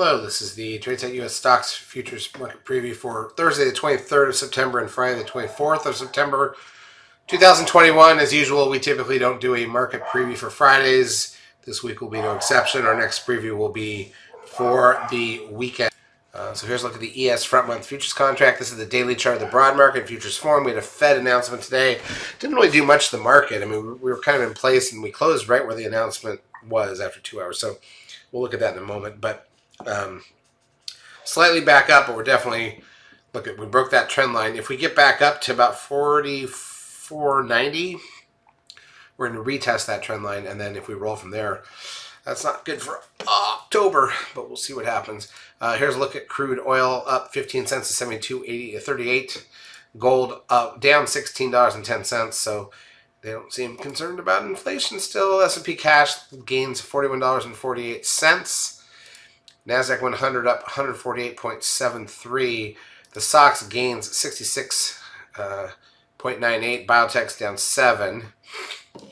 Hello, this is the TradeSite U.S. Stocks Futures Market Preview for Thursday the 23rd of September and Friday the 24th of September 2021. As usual, we typically don't do a market preview for Fridays. This week will be no exception. Our next preview will be for the weekend. So here's a look at the ES front month futures contract. This is the daily chart of the broad market futures form. We had a Fed announcement today. Didn't really do much to the market. I mean, we were kind of in place and we closed right where the announcement was after 2 hours. So we'll look at that in a moment. But slightly back up, but we're definitely, we broke that trend line. If we get back up to about 44.90, we're going to retest that trend line, and then if we roll from there, that's not good for October, but we'll see what happens. Here's a look at crude oil, up 15 cents to 72.38. Gold up, down $16.10, so they don't seem concerned about inflation still. S&P cash gains $41.48. NASDAQ 100 up 148.73. The SOX gains 66.98. Biotech's down 7,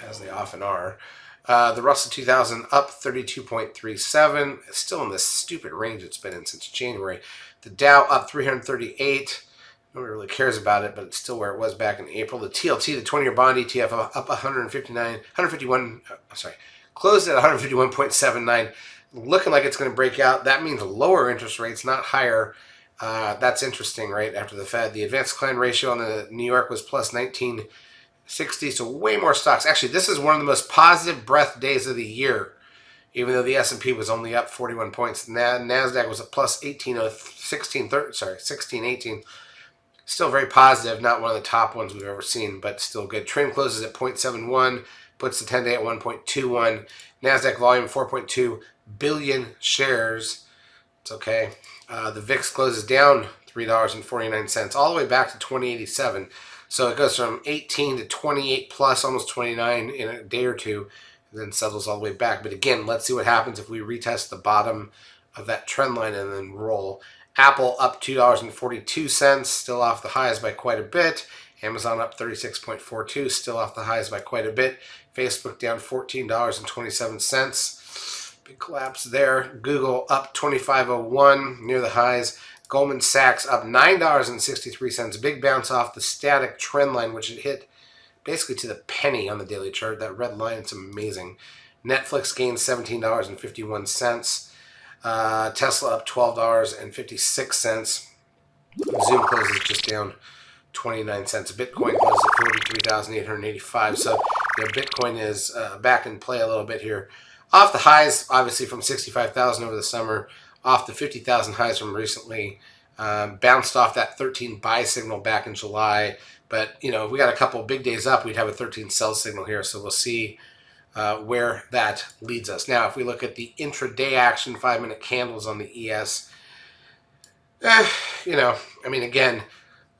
as they often are. The Russell 2000 up 32.37. It's still in this stupid range it's been in since January. The Dow up 338. Nobody really cares about it, but it's still where it was back in April. The TLT, the 20-year bond ETF, up 151. Closed at 151.79. Looking like it's going to break out. That means lower interest rates, not higher. That's interesting, right, after the Fed. The advanced decline ratio on the New York was plus 1960, so way more stocks. Actually, this is one of the most positive breath days of the year, even though the S&P was only up 41 points. NASDAQ was at plus 1618. Still very positive, not one of the top ones we've ever seen, but still good. Trend closes at 0.71, puts the 10-day at 1.21. NASDAQ volume 4.2 billion shares. It's okay. The VIX closes down $3.49, all the way back to 2087. So it goes from 18 to 28 plus, almost 29 in a day or two, and then settles all the way back. But again, let's see what happens if we retest the bottom of that trend line and then roll. Apple up $2.42, still off the highs by quite a bit. Amazon up 36.42, still off the highs by quite a bit. Facebook down $14.27. Big collapse there. Google up 25.01, near the highs. Goldman Sachs up $9.63. Big bounce off the static trend line, which it hit basically to the penny on the daily chart. That red line, it's amazing. Netflix gained $17.51. Tesla up $12.56. Zoom closes just down 29 cents. Bitcoin closes at 43,885. So Bitcoin is back in play a little bit here. Off the highs, obviously, from 65,000 over the summer, off the 50,000 highs from recently. Bounced off that 13 buy signal back in July. But, if we got a couple of big days up, we'd have a 13 sell signal here. So we'll see where that leads us. Now, if we look at the intraday action, 5-minute candles on the ES, again,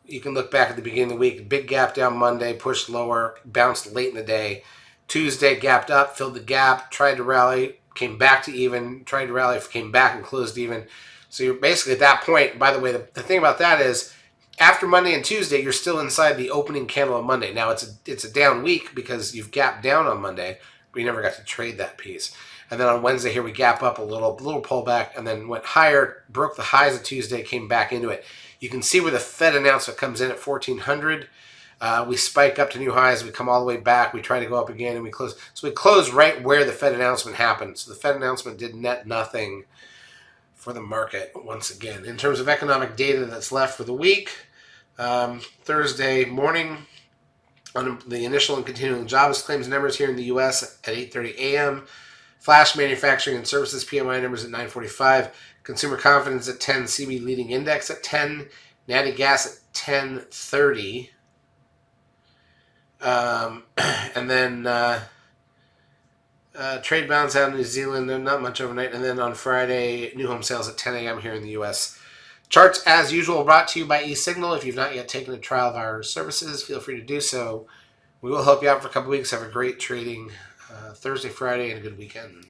you can look back at the beginning of the week. Big gap down Monday, pushed lower, bounced late in the day. Tuesday gapped up, filled the gap, tried to rally, came back to even, tried to rally, came back and closed even. So you're basically at that point. By the way, the thing about that is after Monday and Tuesday, you're still inside the opening candle on Monday. Now, it's a down week because you've gapped down on Monday, but you never got to trade that piece. And then on Wednesday here, we gap up a little pullback, and then went higher, broke the highs of Tuesday, came back into it. You can see where the Fed announcement comes in at 1400. We spike up to new highs. We come all the way back. We try to go up again, and we close. So we close right where the Fed announcement happened. So the Fed announcement did net nothing for the market once again. In terms of economic data that's left for the week, Thursday morning, on the initial and continuing jobs claims numbers here in the U.S. at 8:30 a.m. Flash manufacturing and services PMI numbers at 9:45. Consumer confidence at 10. CB leading index at 10. Natty gas at 10:30. And then trade balance out in New Zealand, not much overnight. And then on Friday, new home sales at 10 a.m. here in the U.S. Charts, as usual, brought to you by eSignal. If you've not yet taken a trial of our services, feel free to do so. We will help you out for a couple weeks. Have a great trading Thursday, Friday, and a good weekend.